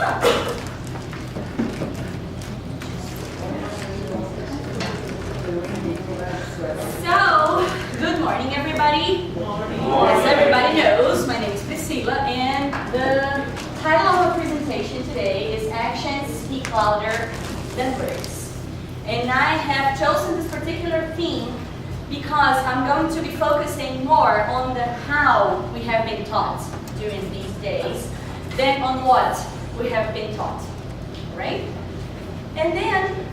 up? So, good morning, everybody. As everybody knows, my name is Priscilla, and the title of our presentation today is Actions Speak Louder Than Words. And I have chosen this particular theme because I'm going to be focusing more on the how we have been taught during these days than on what we have been taught, right? And then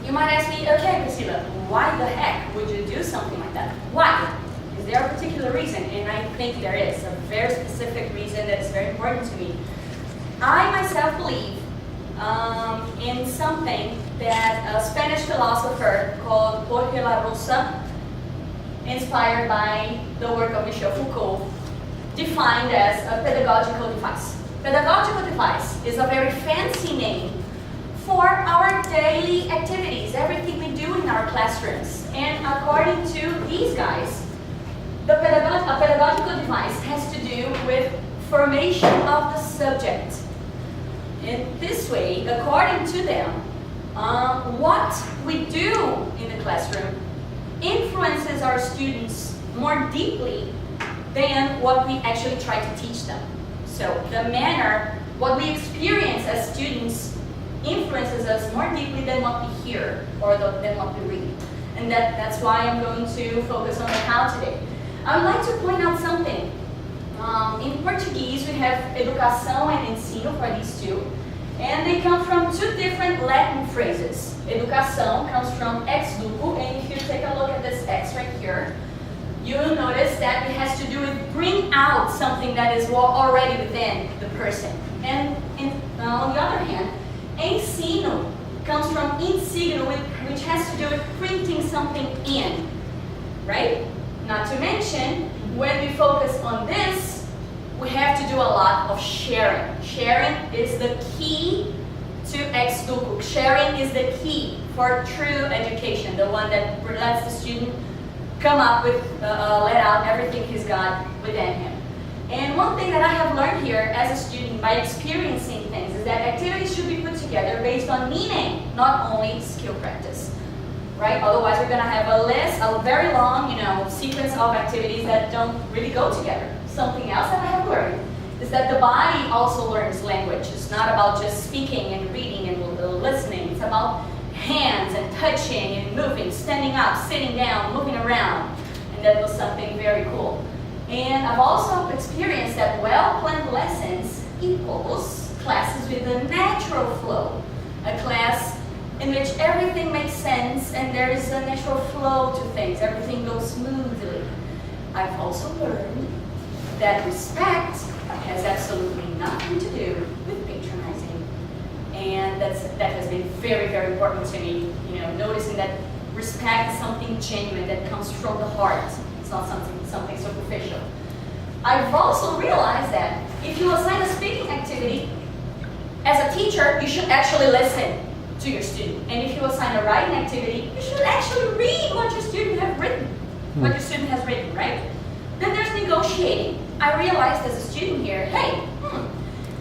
you might ask me, okay, Priscilla, why the heck would you do something like that? Why? Is there a particular reason? And I think there is a very specific reason that is very important to me. I myself believe in something that a Spanish philosopher called Jorge Larousse, inspired by the work of Michel Foucault, defined as a pedagogical device. Pedagogical device is a very fancy name for our daily activities, everything we do in our classrooms. And according to these guys, a pedagogical device has to do with formation of the subject. In this way, according to them, what we do in the classroom influences our students more deeply than what we actually try to teach them. So the manner, what we experience as students influences us more deeply than what we hear or than what we read. And that's why I'm going to focus on the how today. I would like to point out something. In Portuguese, we have educação and ensino for these two. And they come from two different Latin phrases. Educação comes from ex duco, and if you take a look at this X right here, you will notice that it has to do with bring out something that is already within the person. And on the other hand, ensino comes from insigno, which has to do with printing something in, right? Not to mention, when we focus on this, we have to do a lot of sharing. Sharing is the key to ex duco. Sharing is the key for true education, the one that lets the student come up with, let out everything he's got within him. And one thing that I have learned here as a student by experiencing things is that activities should be put together based on meaning, not only skill practice, right? Otherwise, we're going to have a list, a very long, sequence of activities that don't really go together. Something else that I have learned is that the body also learns language. It's not about just speaking and reading and listening. It's about hands and touching and moving, standing up, sitting down, moving around. And that was something very cool. And I've also experienced that well-planned lessons equals classes with a natural flow. A class in which everything makes sense and there is a natural flow to things. Everything goes smoothly. I've also learned that respect has absolutely nothing to do with patronizing. And that has been very, very important to me. Noticing that respect is something genuine that comes from the heart. It's not something superficial. I've also realized that if you assign a speaking activity, as a teacher, you should actually listen to your student. And if you assign a writing activity, you should actually read what your student has written, right? Then there's negotiating. I realized as a student here, hey,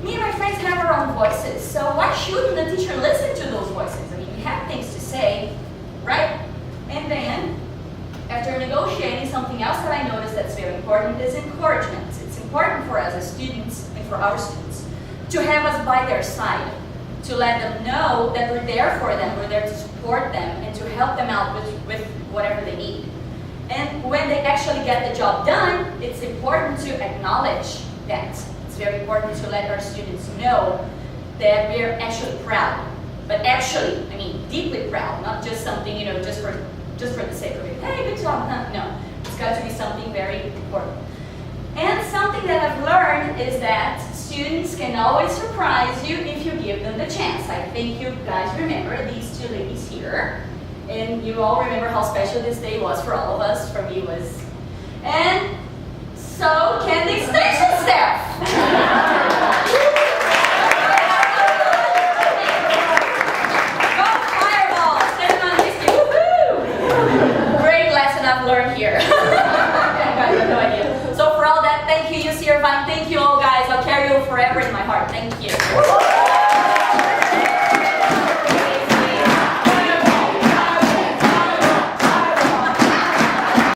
me and my friends have our own voices, so why shouldn't the teacher listen to those voices? I mean, we have things to say, right? And then, after negotiating, something else that I noticed that's very important is encouragement. It's important for us as students and for our students to have us by their side, to let them know that we're there for them, we're there to support them, and to help them out with whatever they need. And when they actually get the job done, it's important to acknowledge that. It's very important to let our students know that we're actually proud. But actually, I mean, deeply proud, not just something, just for the sake of it. Hey, good job. No, it's got to be something very important. And something that I've learned is that students can always surprise you if you give them the chance. I think you guys remember these two ladies here. And you all remember how special this day was for all of us. For me, it was. And so can the extension staff. Go Fireball! Standing on this, woohoo! Great lesson I've learned here. You guys have no idea. So for all that, thank you, UC Irvine. Thank you all, guys. I'll carry you forever in my heart. Thank you.